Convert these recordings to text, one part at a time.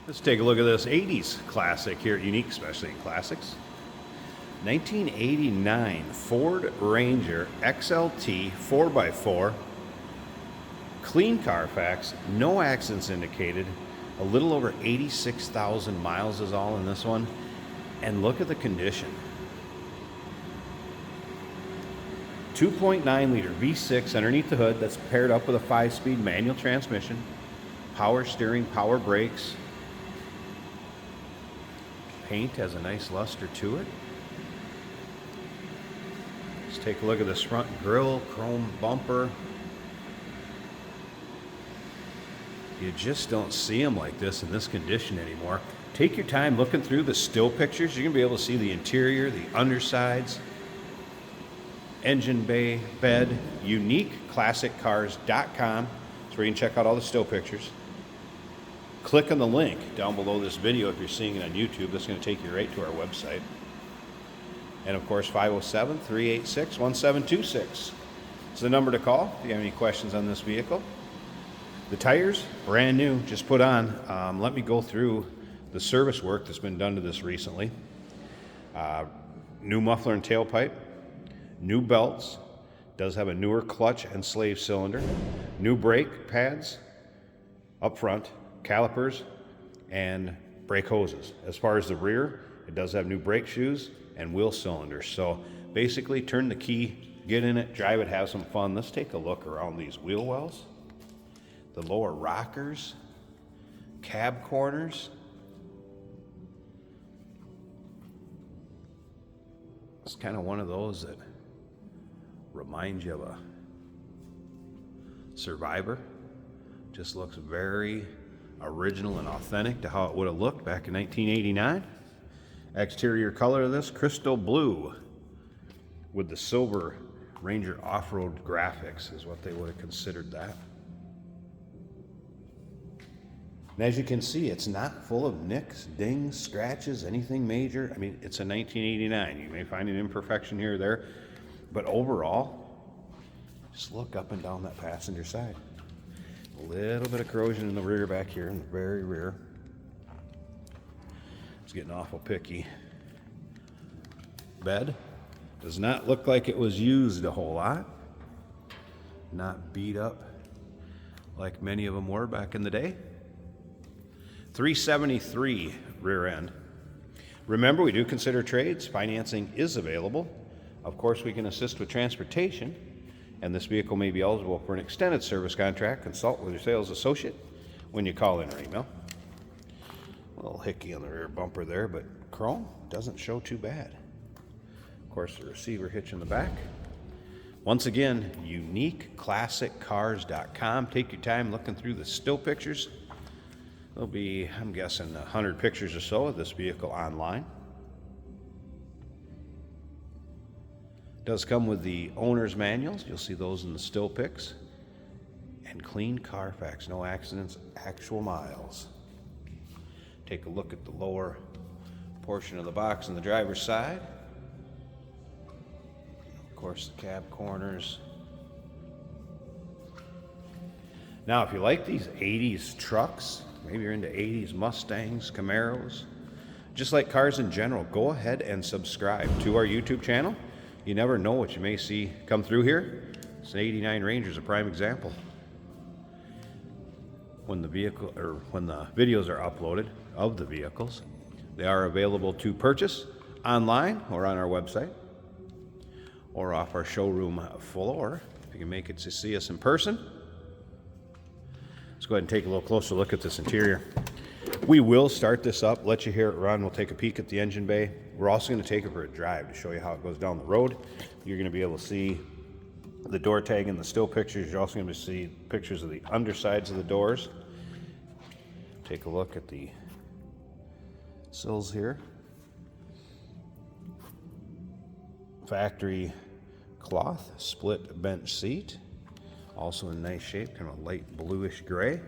Let's take a look at this 80s classic here at Unique Specialty in Classics. 1989 Ford Ranger XLT 4x4. Clean Carfax, no accidents indicated. A little over 86,000 miles is all in this one. And look at the condition. 2.9 liter V6 underneath the hood that's paired up with a 5-speed manual transmission. Power steering, power brakes. Paint has a nice luster to it. Let's take a look at this front grille, chrome bumper. You just don't see them like this in this condition anymore. Take your time looking through the still pictures. You're going to be able to see the interior, the undersides, engine bay, bed. UniqueClassicCars.com. That's where you can check out all the still pictures. Click on the link down below this video if you're seeing it on YouTube. That's going to take you right to our website. And of course, 507-386-1726 is the number to call if you have any questions on this vehicle. The tires, brand new, just put on. Let me go through the service work that's been done to this recently. New muffler and tailpipe, new belts, does have a newer clutch and slave cylinder, new brake pads up front, calipers, and brake hoses. As far as the rear, it does have new brake shoes and wheel cylinders. So basically, turn the key, get in it, drive it, have some fun. Let's take a look around these wheel wells, the lower rockers, cab corners. It's kind of one of those that reminds you of a Survivor. Just looks very original and authentic to how it would have looked back in 1989. Exterior color of this, crystal blue with the silver Ranger off-road graphics is what they would have considered that. And as you can see, it's not full of nicks, dings, scratches, anything major. I mean, it's a 1989. You may find an imperfection here or there, but overall, just look up and down that passenger side. A little bit of corrosion in the rear back here, in the very rear. It's getting awful picky. Bed does not look like it was used a whole lot. Not beat up like many of them were back in the day. 373 rear end. Remember, we do consider trades. Financing is available. Of course, we can assist with transportation, and this vehicle may be eligible for an extended service contract. Consult with your sales associate when you call in or email. A little hickey on the rear bumper there, but chrome doesn't show too bad. Of course, the receiver hitch in the back. Once again, UniqueClassicCars.com. Take your time looking through the still pictures. There'll be, I'm guessing, 100 pictures or so of this vehicle online. Does come with the owner's manuals. You'll see those in the still pics. And clean Carfax, no accidents, actual miles. Take a look at the lower portion of the box on the driver's side. Of course, the cab corners. Now, if you like these 80s trucks, maybe you're into 80s Mustangs, Camaros, just like cars in general, go ahead and subscribe to our YouTube channel. You never know what you may see come through here. It's an 89 Ranger is a prime example. When the videos are uploaded of the vehicles, they are available to purchase online or on our website or off our showroom floor if you can make it to see us in person. Let's go ahead and take a little closer look at this interior. We will start this up, let you hear it run. We'll take a peek at the engine bay. We're also going to take it for a drive to show you how it goes down the road. You're going to be able to see the door tag and the still pictures. You're also going to see pictures of the undersides of the doors. Take a look at the sills here. Factory cloth, split bench seat. Also in nice shape, kind of a light bluish gray.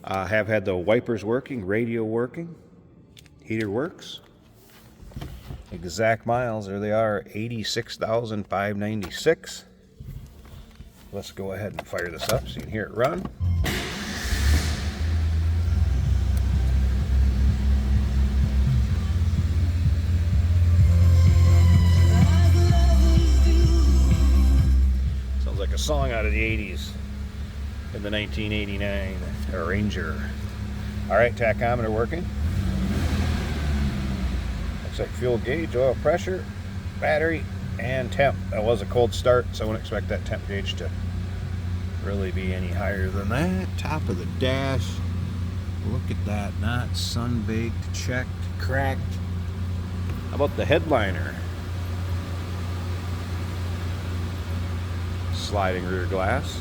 Have had the wipers working, radio working, heater works. Exact miles, there they are, 86,596. Let's go ahead and fire this up so you can hear it run. out of the 80s in the 1989 Ranger. All right, tachometer working. Looks like fuel gauge, oil pressure, battery, and temp. That was a cold start, so I wouldn't expect that temp gauge to really be any higher than that. Top of the dash. Look at that, not sun-baked, checked, cracked. How about the headliner? Sliding rear glass.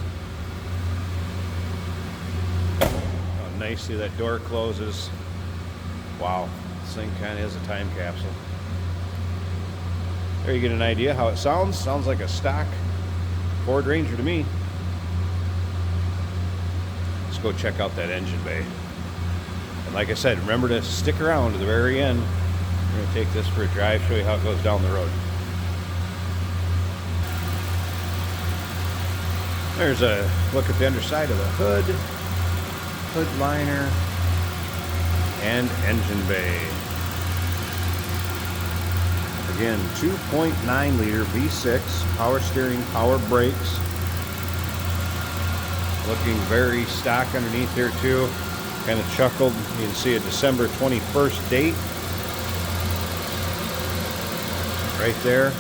How nicely that door closes. Wow, this thing kind of is a time capsule. There you get an idea how it sounds. Sounds like a stock Ford Ranger to me. Let's go check out that engine bay. And like I said, remember to stick around to the very end. We're going to take this for a drive, show you how it goes down the road. There's a look at the underside of the hood, hood liner, and engine bay. Again, 2.9 liter V6, power steering, power brakes. Looking very stock underneath here too. Kind of chuckled. You can see a December 21st date right there.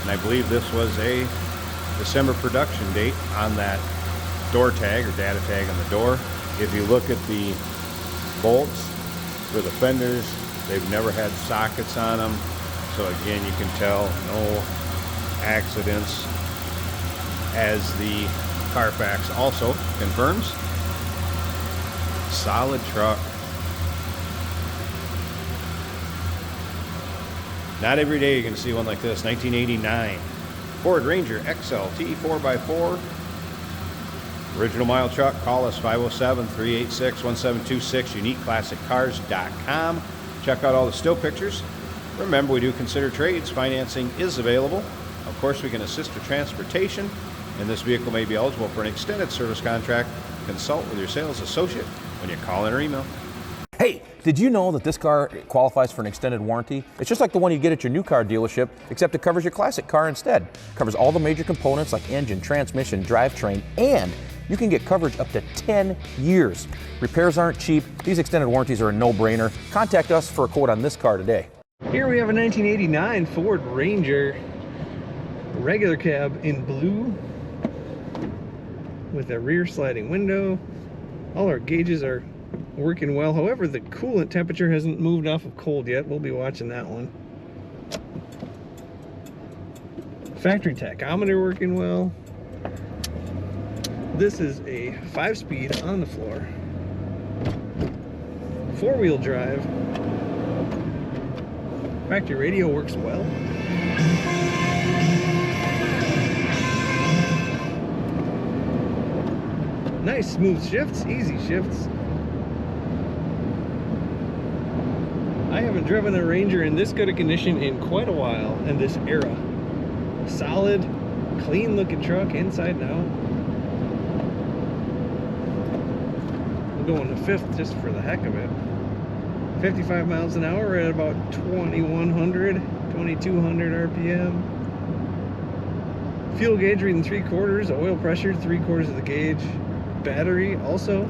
And I believe this was a December production date on that door tag or data tag on the door. If you look at the bolts for the fenders, they've never had sockets on them. So again, you can tell no accidents, as the Carfax also confirms. Solid truck. Not every day you're going to see one like this. 1989 Ford Ranger XLT 4x4. Original mile truck. Call us 507-386-1726. UniqueClassicCars.com. Check out all the still pictures. Remember, we do consider trades. Financing is available. Of course, we can assist with transportation, and this vehicle may be eligible for an extended service contract. Consult with your sales associate when you call in or email. Hey, did you know that this car qualifies for an extended warranty? It's just like the one you get at your new car dealership, except it covers your classic car instead. It covers all the major components like engine, transmission, drivetrain, and you can get coverage up to 10 years. Repairs aren't cheap. These extended warranties are a no-brainer. Contact us for a quote on this car today. Here we have a 1989 Ford Ranger regular cab in blue with a rear sliding window. All our gauges are working well. However, the coolant temperature hasn't moved off of cold yet. We'll be watching that one. Factory tachometer working well. This is a 5-speed on the floor. 4-wheel drive. Factory radio works well. Nice smooth shifts, easy shifts. I haven't driven a Ranger in this good a condition in quite a while in this era. Solid, clean looking truck inside and out. We'll go on the 5th just for the heck of it. 55 miles an hour at about 2100, 2200 RPM. Fuel gauge reading 3/4, oil pressure 3/4 of the gauge. Battery also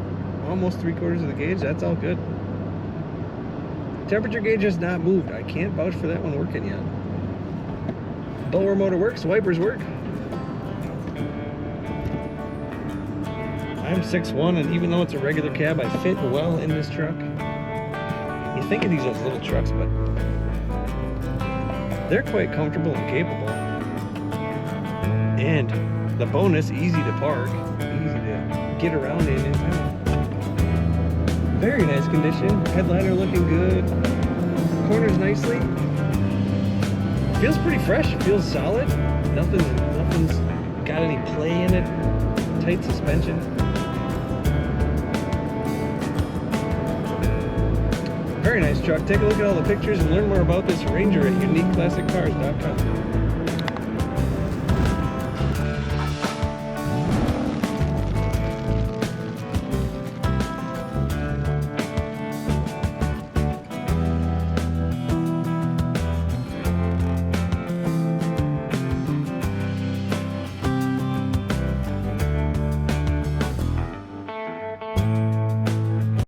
almost 3/4 of the gauge. That's all good. Temperature gauge has not moved. I can't vouch for that one working yet. Blower motor works, wipers work. I'm 6'1", and even though it's a regular cab, I fit well in this truck. You think of these as little trucks, but they're quite comfortable and capable. And the bonus, easy to park, easy to get around in town. Very nice condition. Headliner looking good. Corners nicely. Feels pretty fresh. Feels solid. Nothing's got any play in it. Tight suspension. Very nice truck. Take a look at all the pictures and learn more about this Ranger at UniqueClassicCars.com.